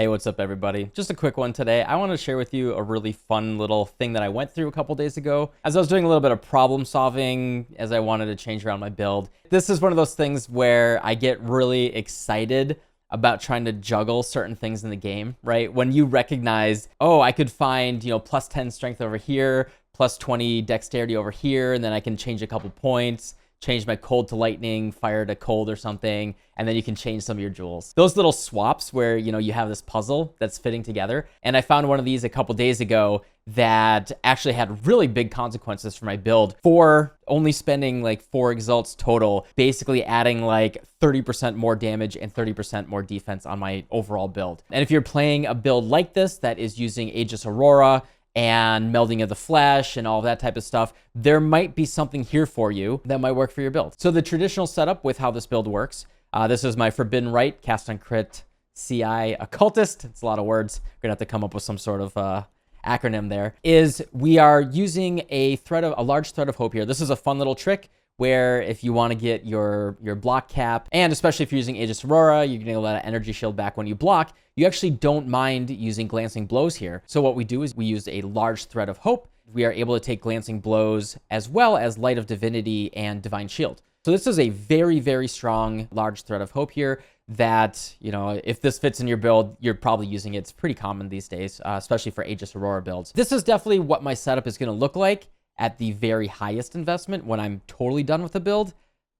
Hey, what's up everybody? Just a quick one today. I want to share with you a really fun little thing that I went through a couple days ago as I was doing a little bit of problem solving as I wanted to change around my build. This is one of those things where I get really excited about trying to juggle certain things in the game, right? When you recognize, oh, I could find, plus 10 strength over here, plus 20 dexterity over here, and then I can change a couple points, change my cold to lightning, fire to cold or something, and then you can change some of your jewels. Those little swaps where, you have this puzzle that's fitting together. And I found one of these a couple days ago that actually had really big consequences for my build for only spending like 4 exalts total, basically adding like 30% more damage and 30% more defense on my overall build. And if you're playing a build like this that is using Aegis Aurora and melding of the flesh and all that type of stuff, there might be something here for you that might work for your build. So the traditional setup with how this build works, this is my Forbidden Rite, cast on crit, CI occultist. It's a lot of words. We're gonna have to come up with some sort of acronym there. Is we are using a large thread of hope here. This is a fun little trick where if you want to get your block cap, and especially if you're using Aegis Aurora, you're getting a lot of energy shield back when you block, you actually don't mind using glancing blows here. So what we do is we use a large thread of hope. We are able to take glancing blows as well as light of divinity and divine shield. So this is a very, very strong large thread of hope here that, if this fits in your build, you're probably using it. It's pretty common these days, especially for Aegis Aurora builds. This is definitely what my setup is going to look like at the very highest investment when I'm totally done with the build.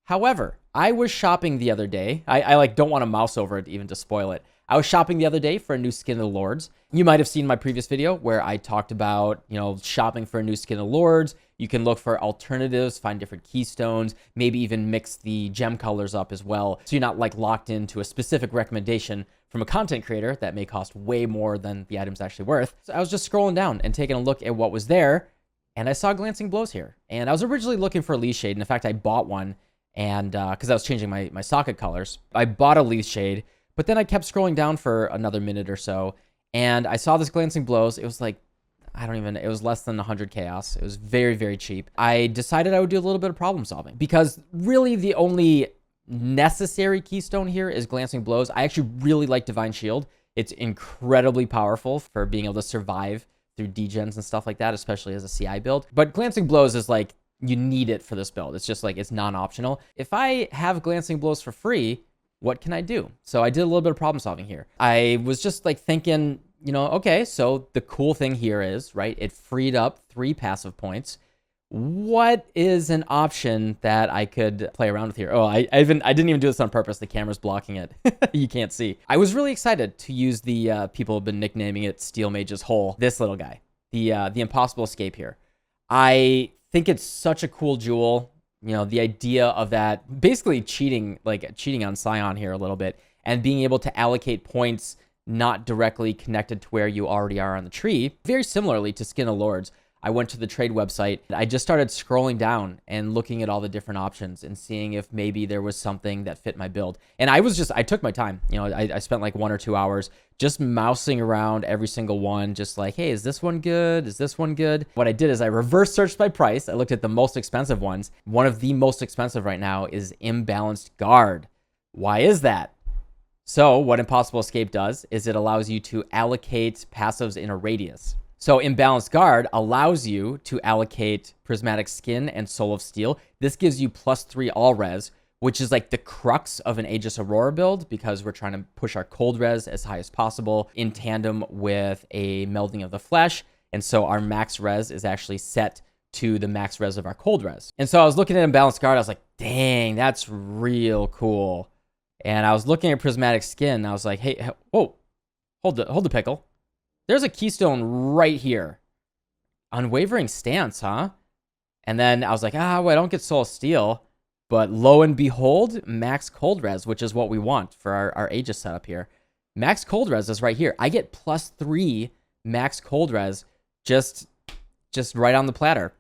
However, I was shopping the other day. I don't want to mouse over it even to spoil it. I was shopping the other day for a new Skin of the Lords. You might have seen my previous video where I talked about, shopping for a new Skin of the Lords. You can look for alternatives, find different keystones, maybe even mix the gem colors up as well. So you're not like locked into a specific recommendation from a content creator that may cost way more than the item's actually worth. So I was just scrolling down and taking a look at what was there. And I saw glancing blows here. And I was originally looking for a leaf shade. And in fact, I bought one. And because I was changing my socket colors, I bought a leaf shade. But then I kept scrolling down for another minute or so. And I saw this glancing blows. It was like, it was less than 100 chaos. It was very, very cheap. I decided I would do a little bit of problem solving because really the only necessary keystone here is glancing blows. I actually really like divine shield. It's incredibly powerful for being able to survive through degens and stuff like that, especially as a CI build. But glancing blows is like, you need it for this build. It's just like, it's non-optional. If I have glancing blows for free, what can I do? So I did a little bit of problem solving here. I was just like thinking, okay, so the cool thing here is, right, it freed up 3 passive points. What is an option that I could play around with here? Oh, I didn't even do this on purpose. The camera's blocking it. You can't see. I was really excited to use the, people have been nicknaming it Steel Mage's Hole. This little guy, the Impossible Escape here. I think it's such a cool jewel. The idea of that, basically cheating on Scion here a little bit and being able to allocate points not directly connected to where you already are on the tree. Very similarly to Skin of Lords, I went to the trade website. I just started scrolling down and looking at all the different options and seeing if maybe there was something that fit my build. And I took my time. I spent like 1 or 2 hours just mousing around every single one, just like, hey, is this one good? Is this one good? What I did is I reverse searched by price. I looked at the most expensive ones. One of the most expensive right now is Imbalanced Guard. Why is that? So what Impossible Escape does is it allows you to allocate passives in a radius. So Imbalanced Guard allows you to allocate Prismatic Skin and Soul of Steel. This gives you +3 all res, which is like the crux of an Aegis Aurora build because we're trying to push our cold res as high as possible in tandem with a melding of the flesh. And so our max res is actually set to the max res of our cold res. And so I was looking at Imbalanced Guard. I was like, dang, that's real cool. And I was looking at Prismatic Skin. I was like, hey, whoa, hold the pickle. There's a keystone right here. Unwavering Stance, huh? And then I was like, well, I don't get Soul of Steel. But lo and behold, max cold res, which is what we want for our Aegis setup here. Max cold res is right here. I get +3 max cold res just right on the platter.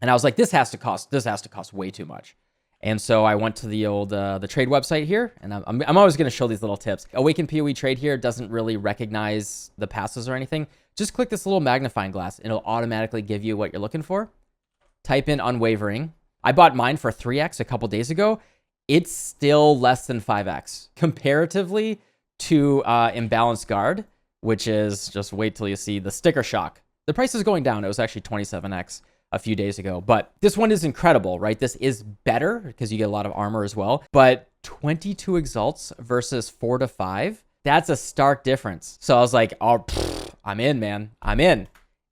And I was like, this has to cost way too much. And so I went to the old the trade website here, and I'm always going to show these little tips. Awaken PoE trade here doesn't really recognize the passes or anything. Just click this little magnifying glass, and it'll automatically give you what you're looking for. Type in Unwavering. I bought mine for 3x a couple days ago. It's still less than 5x comparatively to imbalanced guard, which is, just wait till you see the sticker shock. The price is going down. It was actually 27x a few days ago, but this one is incredible, right? This is better because you get a lot of armor as well, but 22 exalts versus 4 to 5, that's a stark difference. So I was like, oh, I'm in, man. I'm in.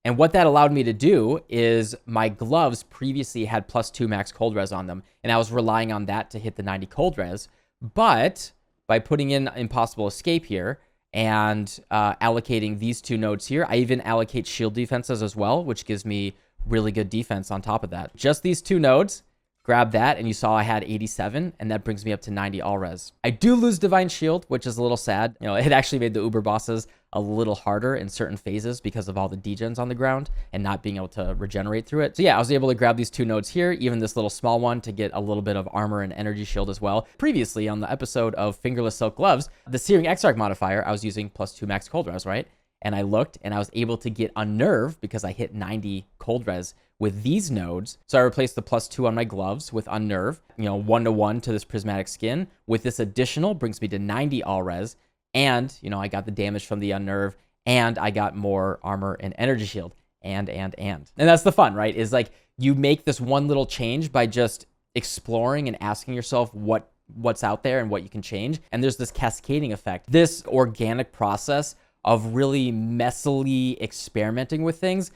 And what that allowed me to do is my gloves previously had +2 max cold res on them, and I was relying on that to hit the 90 cold res. But by putting in Impossible Escape here and allocating these 2 nodes here, I even allocate shield defenses as well, which gives me really good defense on top of that. Just these 2 nodes, grab that, and you saw I had 87, and that brings me up to 90 all res. I do lose Divine Shield, which is a little sad. You know, it actually made the Uber bosses a little harder in certain phases because of all the degens on the ground and not being able to regenerate through it. So yeah, I was able to grab these 2 nodes here, even this little small one, to get a little bit of armor and energy shield as well. Previously on the episode of Fingerless Silk Gloves, the Searing Exarch modifier, I was using +2 max cold res, right? And I looked and I was able to get Unnerve because I hit 90 cold res with these nodes. So I replaced the +2 on my gloves with Unnerve, you know, 1-to-1 to this prismatic skin. With this additional, brings me to 90 all res. And, you know, I got the damage from the Unnerve, and I got more armor and energy shield. And that's the fun, right? Is like you make this one little change by just exploring and asking yourself what's out there and what you can change. And there's this cascading effect, this organic process of really messily experimenting with things.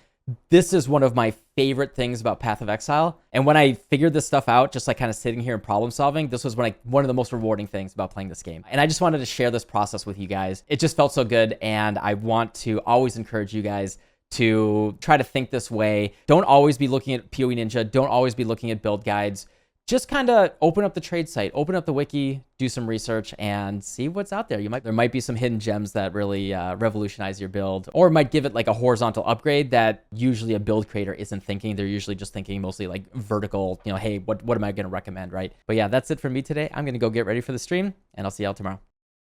This is one of my favorite things about Path of Exile. And when I figured this stuff out, just like kind of sitting here and problem solving, this was one of the most rewarding things about playing this game. And I just wanted to share this process with you guys. It just felt so good. And I want to always encourage you guys to try to think this way. Don't always be looking at PoE Ninja. Don't always be looking at build guides. Just kind of open up the trade site, open up the wiki, do some research, and see what's out there. There might be some hidden gems that really revolutionize your build, or might give it like a horizontal upgrade that usually a build creator isn't thinking. They're usually just thinking mostly like vertical, you know, hey, what am I going to recommend, right? But yeah, that's it for me today. I'm going to go get ready for the stream, and I'll see y'all tomorrow.